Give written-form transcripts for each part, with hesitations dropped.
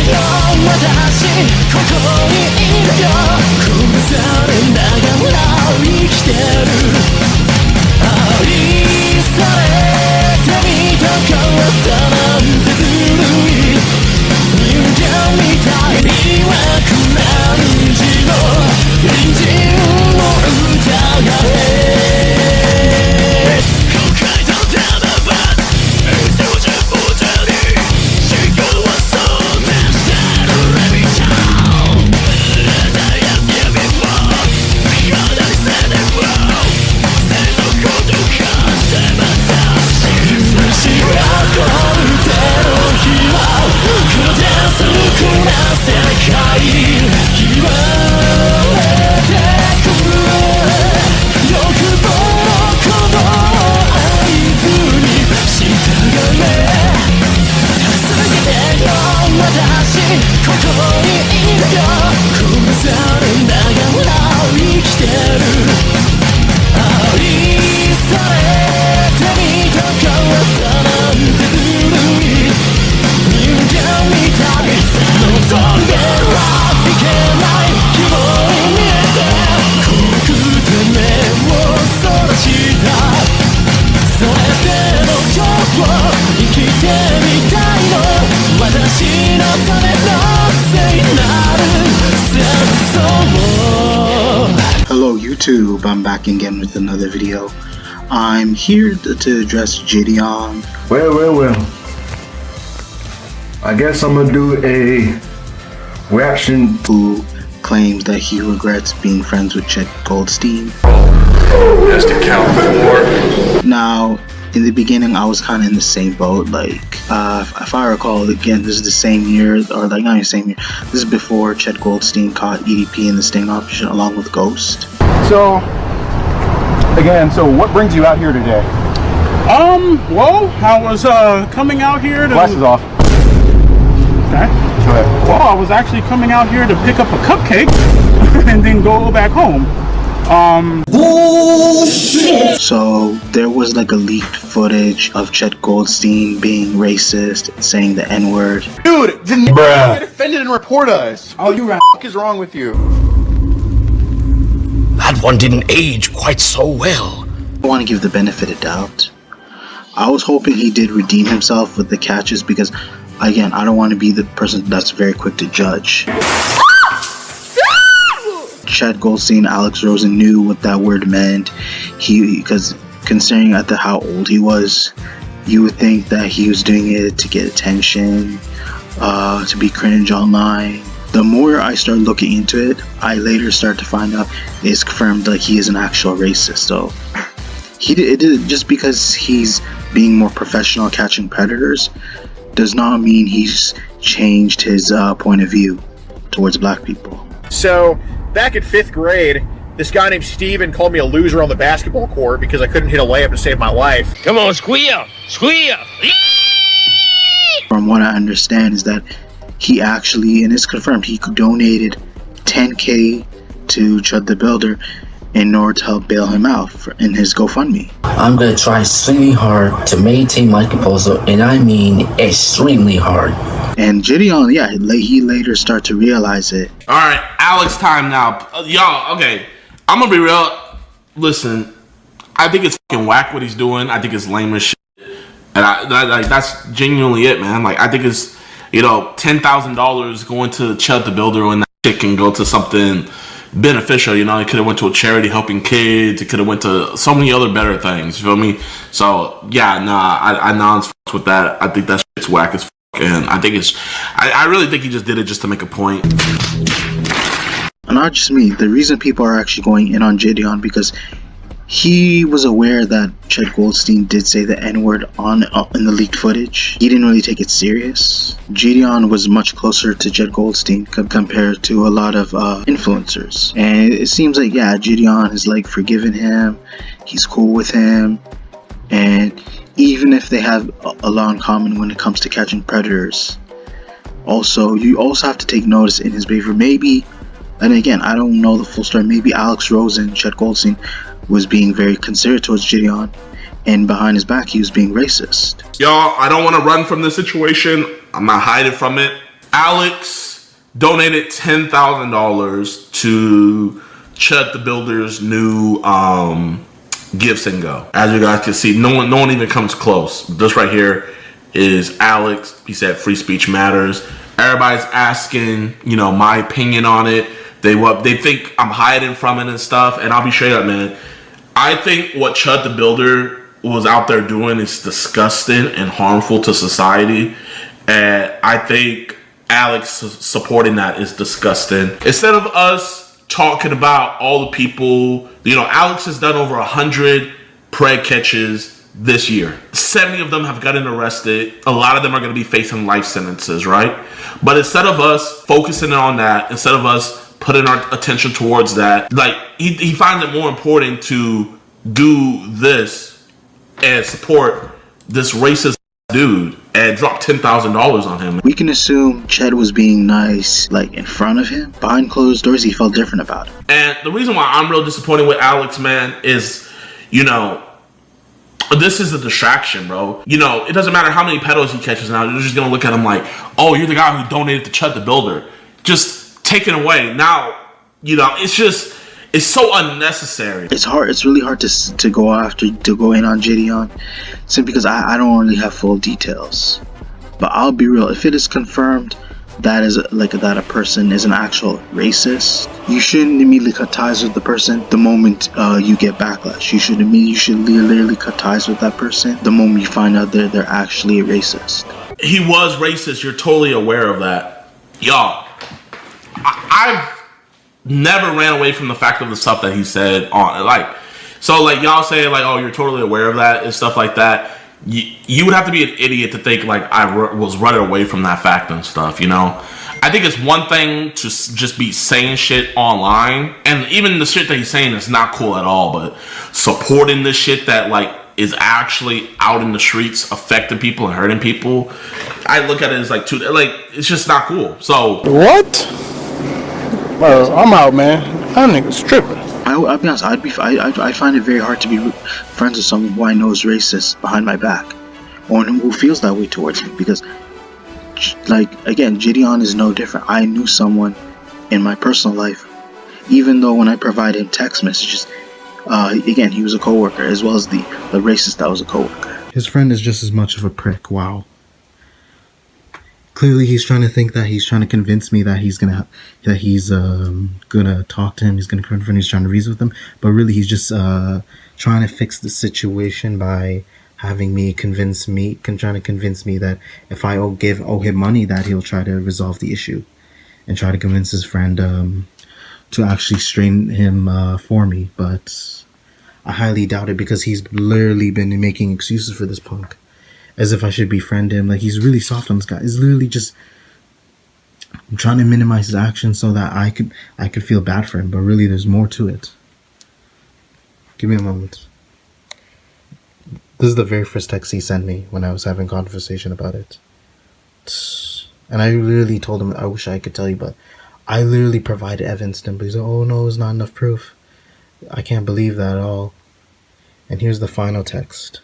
よ私ここにいるよ殺されながら生きてる愛されてみたかったなんてずるい人間みたいにはくらんじろ隣人を疑え後悔とただば人じゃボタに思考はそうでしたレビタウンI am here before 体にせねばせのことかせまた許しがこんでの日は黒で少な世界言われてくる欲望のこの合図に従え助けてよ私ここにいるよ殺されながら生きてる愛されてみたかったなんてずるい人間みたい望んではいけない希望に見えて怖くて目をそらしたそれでも今日を生きてみたいの私のための聖なる戦争 Hello YouTube, I'm back again with another video. I'm here to address JiDion. Well. I guess I'm gonna do a reaction. Who claims that he regrets being friends with Chet Goldstein. Just to count for. Now, in the beginning, I was kind of in the same boat. Like, if I recall, again, this is the same year, or like not even the same year. This is before Chet Goldstein caught EDP in the sting operation along with Ghost. So, again, what brings you out here today? Well, I was coming out here to. Glasses off. Okay. Go ahead. Well, I was actually coming out here to pick up a cupcake and then go back home. So there was like a leaked footage of Chet Goldstein being racist, saying the N-word. Dude, then get offended and report us. Oh, you right. What the fuck is wrong with you? That one didn't age quite so well. I want to give the benefit of doubt. I was hoping he did redeem himself with the catches because, again, I don't want to be the person that's very quick to judge. Chet Goldstein, Alex Rosen knew what that word meant. Because considering at how old he was, you would think that he was doing it to get attention, to be cringe online. The more I start looking into it, I later start to find out it's confirmed that he is an actual racist. So he did just because he's being more professional catching predators does not mean he's changed his point of view towards black people. So back in 5th grade, this guy named Steven called me a loser on the basketball court because I couldn't hit a layup to save my life. Come on, squeal! From what I understand is that he actually, and it's confirmed, he donated $10K to Chud the Builder in order to help bail him out in his GoFundMe. I'm gonna try extremely hard to maintain my composure, and I mean extremely hard. And JiDion, yeah, he later started to realize it. Alright, Alex time now. Y'all, okay, I'm gonna be real. Listen, I think it's fucking whack what he's doing. I think it's lame as shit. And that's genuinely it, man. Like, I think it's, $10,000 going to Chet the Builder when that shit can go to something beneficial. It could have went to a charity helping kids. It could have went to so many other better things. You feel me? So yeah, I non-fucks with that. I think that shit's whack as fuck, and I really think he just did it just to make a point. And not just me. The reason people are actually going in on JiDion because he was aware that Chet Goldstein did say the N-word in the leaked footage. He didn't really take it serious. JiDion was much closer to Chet Goldstein compared to a lot of influencers. And it seems like, yeah, JiDion has like forgiven him. He's cool with him. And even if they have a lot in common when it comes to catching predators. Also, you also have to take notice in his behavior. Maybe, and again, I don't know the full story, maybe Alex Rosen, Chet Goldstein, was being very considerate towards JiDion, and behind his back he was being racist. Y'all, I don't want to run from this situation. I'm not hiding from it. Alex donated $10,000 to Chet the Builder's new Gifts and Go. As you guys can see, no one even comes close. This right here is Alex. He said free speech matters. Everybody's asking, my opinion on it. They think I'm hiding from it and stuff. And I'll be straight up, man. I think what Chet the Builder was out there doing is disgusting and harmful to society. And I think Alex supporting that is disgusting. Instead of us talking about all the people, Alex has done over 100 preg catches this year. 70 of them have gotten arrested. A lot of them are going to be facing life sentences, right? But instead of us focusing on that, instead of us putting our attention towards that, like he finds it more important to do this and support this racist dude and drop $10,000 on him. We can assume Chet was being nice, like in front of him. Behind closed doors, he felt different about it. And the reason why I'm real disappointed with Alex, man, is, this is a distraction, bro. It doesn't matter how many pedos he catches now. They're just going to look at him like, oh, you're the guy who donated to Chet the Builder. Just take it away. Now, it's so unnecessary. It's really hard to go in on JiDion, simply because I don't really have full details. But I'll be real, if it is confirmed that a person is an actual racist, you shouldn't immediately cut ties with the person the moment you get backlash. You should literally cut ties with that person the moment you find out they're actually a racist. He was racist. You're totally aware of that. Y'all, I've never ran away from the fact of the stuff that he said on y'all saying oh, you're totally aware of that and stuff like that. You would have to be an idiot to think I was running away from that fact and stuff, I think it's one thing to just be saying shit online, and even the shit that he's saying is not cool at all, but supporting this shit that is actually out in the streets affecting people and hurting people, I look at it as it's just not cool. So What? Well, I'm out, man. That nigga's tripping. I'll be honest, I find it very hard to be friends with someone who I know is racist behind my back, or who feels that way towards me, because, again, JiDion is no different. I knew someone in my personal life, even though when I provided him text messages, again, he was a coworker, as well as the racist that was a coworker. His friend is just as much of a prick, wow. Clearly, he's trying to think that he's trying to convince me that he's gonna talk to him. He's gonna confront. He's trying to reason with him, but really, he's just trying to fix the situation by having me trying to convince me that if I owe him money, that he'll try to resolve the issue, and try to convince his friend to actually straighten him for me. But I highly doubt it, because he's literally been making excuses for this punk, as if I should befriend him. He's really soft on this guy. He's literally just trying to minimize his actions so that I could feel bad for him. But really, there's more to it. Give me a moment. This is the very first text he sent me when I was having a conversation about it. And I literally told him, I wish I could tell you, but I literally provided evidence to him. But he's like, oh no, it's not enough proof. I can't believe that at all. And here's the final text.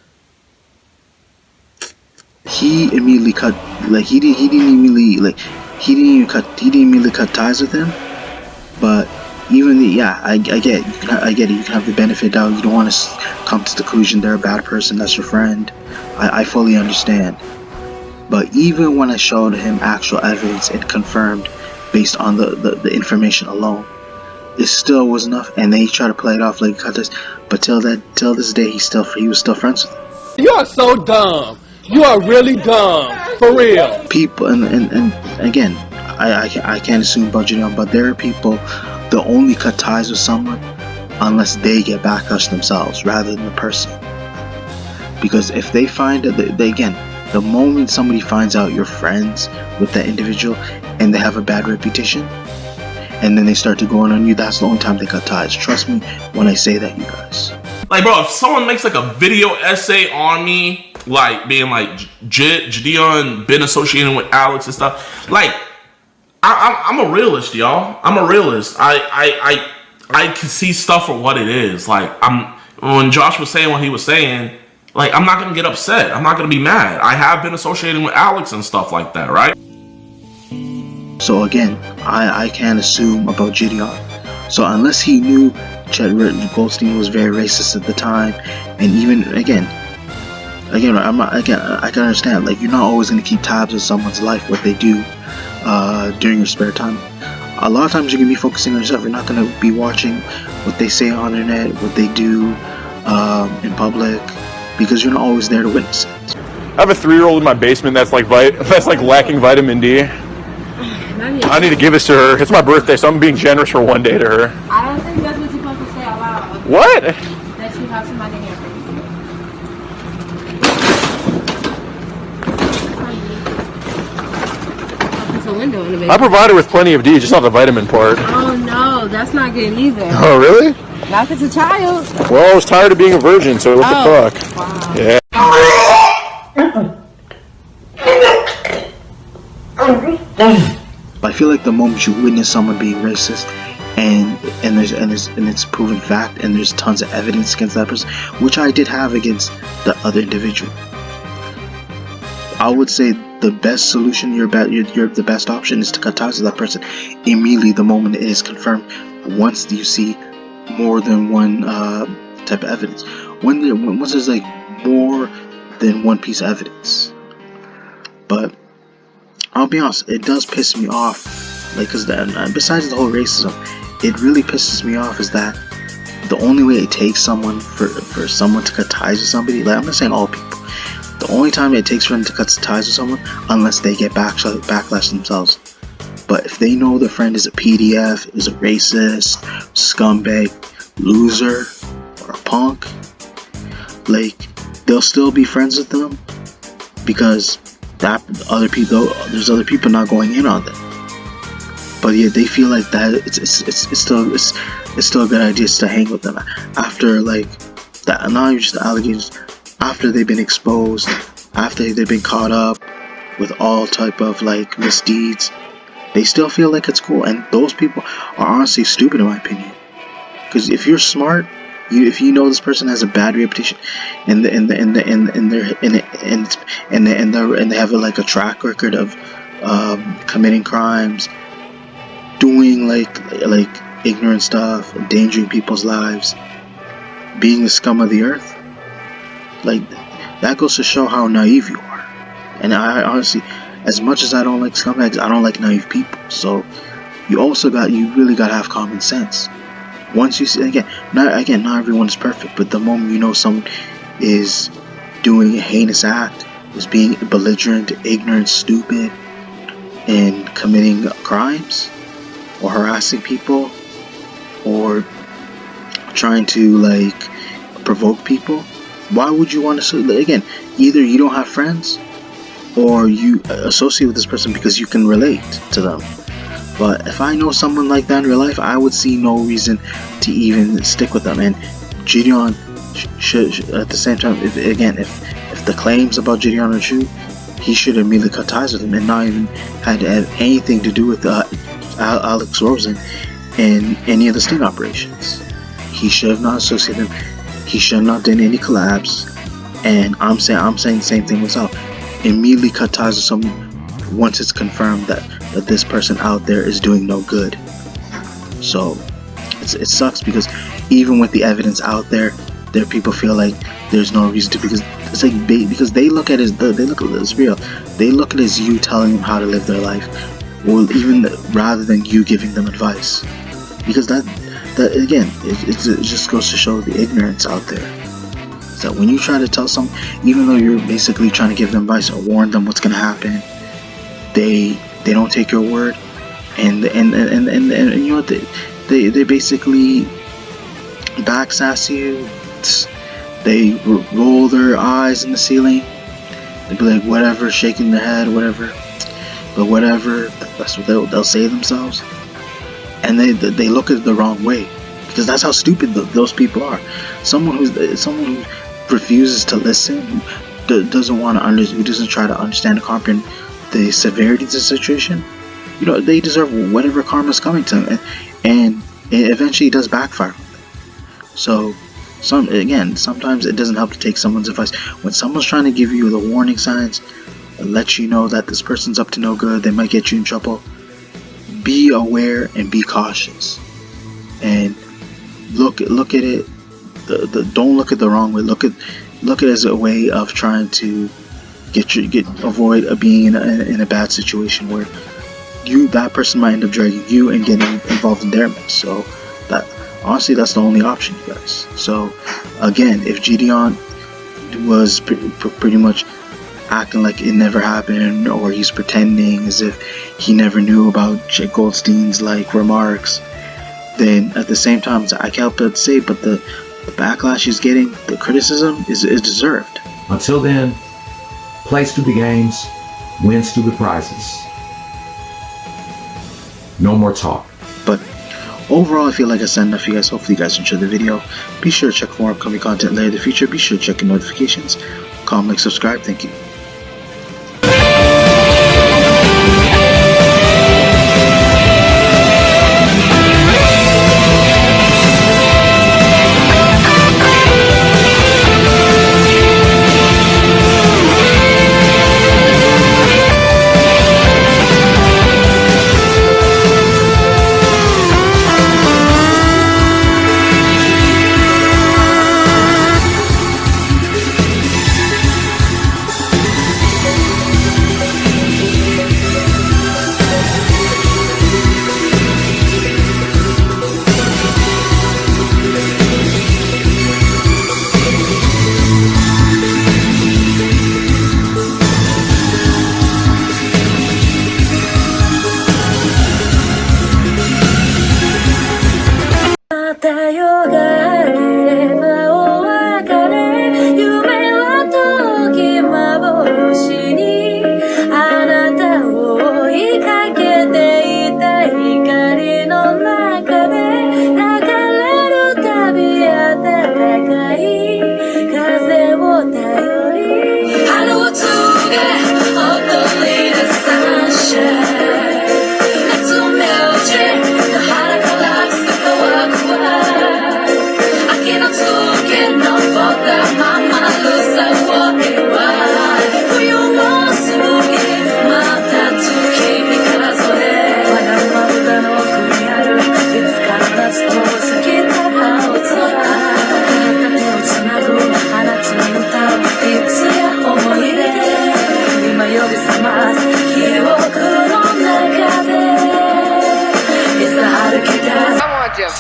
He immediately cut, he didn't immediately cut ties with him. But even I get it. I get it. You can have the benefit of doubt. You don't want to come to the conclusion they're a bad person. That's your friend. I fully understand. But even when I showed him actual evidence and confirmed based on the information alone, it still was enough. And then he tried to play it off like cut this. But till this day, he was still friends with him. You are so dumb. You are really dumb, for real. People, and again, I can't assume about JiDion, but there are people that only cut ties with someone unless they get backlash themselves rather than the person. Because if they find that, the moment somebody finds out you're friends with that individual and they have a bad reputation, and then they start to go on you, that's the only time they cut ties. Trust me when I say that, you guys. Bro, if someone makes a video essay on me, being JiDion been associated with Alex and stuff, I'm a realist, y'all. I'm a realist. I can see stuff for what it is. When Josh was saying what he was saying, I'm not gonna get upset. I'm not gonna be mad. I have been associated with Alex and stuff like that, right? So again, I can't assume about JiDion. So unless he knew Chet Goldstein was very racist at the time, and even again, I'm not, again, I can understand, like, you're not always going to keep tabs of someone's life, what they do during your spare time. A lot of times you can be focusing on yourself. You're not going to be watching what they say on the internet, what they do in public, because you're not always there to witness it. I have a 3-year-old in my basement that's like lacking vitamin D. I need to give this to her. It's my birthday, so I'm being generous for one day to her. I don't think that's what you're supposed to say out loud. What? That you have somebody in your face. Window in the I provide her with plenty of D, just not the vitamin part. Oh no, that's not good either. Oh really? Not if it's a child. Well, I was tired of being a virgin, so what the fuck? Wow. Yeah. I feel like the moment you witness someone being racist, and it's proven fact, and there's tons of evidence against that person, which I did have against the other individual, I would say the best solution, the best option is to cut ties with that person immediately the moment it is confirmed. Once you see more than one type of evidence, once there's like more than one piece of evidence. But I'll be honest, it does piss me off, like, because besides the whole racism, it really pisses me off is that the only way it takes someone for someone to cut ties with somebody, like, I'm not saying all people. The only time it takes for them to cut ties with someone, unless they get backlash themselves. But if they know their friend is a PDF, is a racist, scumbag, loser, or a punk, like, they'll still be friends with them because there's other people not going in on them. But yeah, they feel like that it's still a good idea to hang with them after, like, that. Not even just the allegations. After they've been exposed, after they've been caught up with all type of, like, misdeeds, they still feel like it's cool. And those people are honestly stupid, in my opinion. Because if you're smart, if you know this person has a bad reputation, and they have like a track record of committing crimes, doing like ignorant stuff, endangering people's lives, being the scum of the earth. Like, that goes to show how naive you are. And I honestly, as much as I don't like scumbags, I don't like naive people. So you really gotta have common sense. Once you see, not everyone is perfect, but the moment you know someone is doing a heinous act, is being belligerent, ignorant, stupid, and committing crimes, or harassing people, or trying to, like, provoke people, why would you want to? Again, either you don't have friends, or you associate with this person because you can relate to them. But if I know someone like that in real life, I would see no reason to even stick with them. And JiDion should at the same time, if the claims about JiDion are true, he should immediately cut ties with him and not even had to have anything to do with Alex Rosen in any of the sting operations. He should have not associated him. He should have not done any collabs. And I'm saying the same thing myself. Immediately cut ties with someone once it's confirmed that this person out there is doing no good. So it sucks because even with the evidence out there people feel like there's no reason to, because it's like because they look at it as real. They look at it as you telling them how to live their life, or even rather than you giving them advice. Because that again, it just goes to show the ignorance out there. So when you try to tell someone, even though you're basically trying to give them advice or warn them what's gonna happen, they don't take your word, and you know what, they basically backsass you. They roll their eyes in the ceiling. They be like, whatever, shaking their head, whatever. But whatever, that's what they'll say to themselves. And they look at it the wrong way, because that's how stupid those people are. Someone who refuses to listen, who doesn't want to who doesn't try to understand and comprehend the severity of the situation, you know, they deserve whatever karma's coming to them, and it eventually does backfire. So sometimes it doesn't help to take someone's advice. When someone's trying to give you the warning signs, let you know that this person's up to no good, they might get you in trouble, be aware and be cautious, and look at it. Don't look at the wrong way. Look at it as a way of trying to avoid being in a bad situation where that person might end up dragging you and getting involved in their mess. So that honestly, that's the only option, you guys. So again, if JiDion was pretty much acting like it never happened, or he's pretending as if he never knew about Chet Goldstein's like remarks, then at the same time, I can't help but say, but the backlash he's getting, the criticism is deserved. Until then, play stupid games, win stupid prizes. No more talk. But overall, I feel like I said enough for you guys. Hopefully you guys enjoyed the video. Be sure to check for more upcoming content later in the future. Be sure to check your notifications. Comment, like, subscribe. Thank you.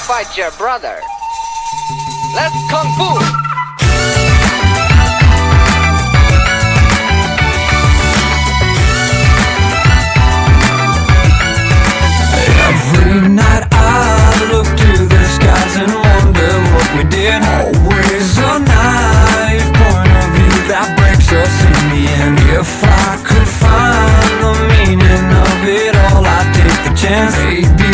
Fight your brother. Let's kung fu. Every night I look to the skies and wonder what we did. Always a knife point of view that breaks us in the end. If I could find the meaning of it all, I'd take the chance. Maybe